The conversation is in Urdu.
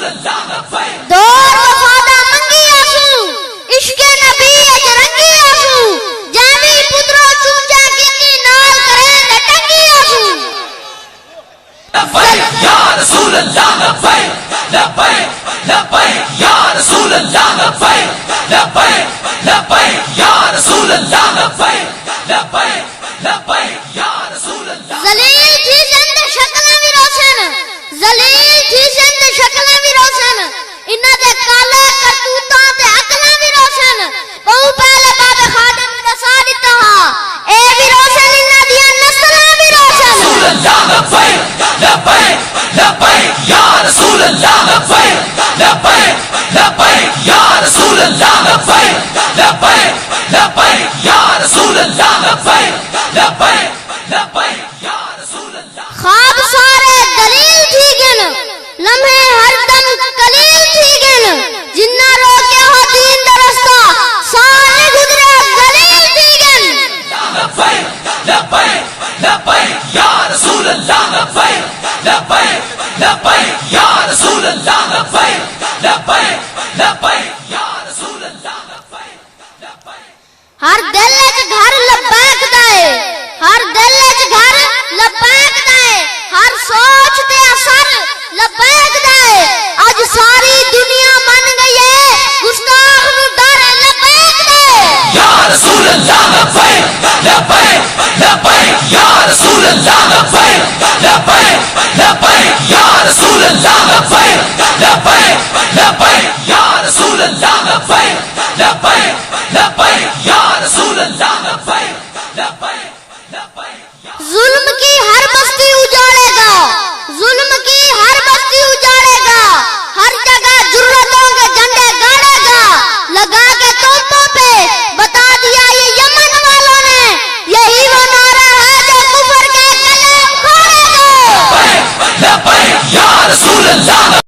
دور وفادہ منگی آسو عشق نبی اجرنگی آسو جامی پترو چونچا کینی نال کریں نٹنگی آسو لبیک یا رسول اللہ لبیک لبیک لبیک یا رسول اللہ لبیک لبیک لبیک یا رسول اللہ لبیک لبیک لبیک یا رسول اللہ ذلیل تھی سند شکلیں بھی روشن ذلیل تھی سند شکلیں بھی روشن انہاں دے کالے کرتوتاں تے عقلاں بھی روشن بہو پہلے باب خادم دسا دتا اے بھی روشن انہاں دیاں نسلاں بھی روشن رسول اللہ لبیک لبیک لبیک یا رسول اللہ لبیک لبیک لبیک یا رسول اللہ لبیک لبیک لبیک یا رسول اللہ لبیک لبیک لبیک یا رسول اللہ خواب سارے دلیل تھی گن لمحے ہر دم قلیل تھی گن جنہ روکے ہو دین درستہ سال گزرے ذلیل تھی گن لبیک لبیک لبیک یا رسول اللہ لبیک لبیک لبیک یا رسول اللہ لبیک لبیک لبیک یا رسول اللہ لبیک لبیک ہر دل وچ گھر لبیک دا ہے ہر دل وچ گھر لبیک دا ہے ہر سوچ تے اثر لبیک دا ہے اج ساری دنیا من گئی ہے گستاخ نو ڈر لبیک دے یا رسول اللہ لبیک لبیک لبیک یا رسول اللہ لبیک لبیک لبیک یا رسول اللہ لبیک لبیک لبیک یا رسول اللہ لبیک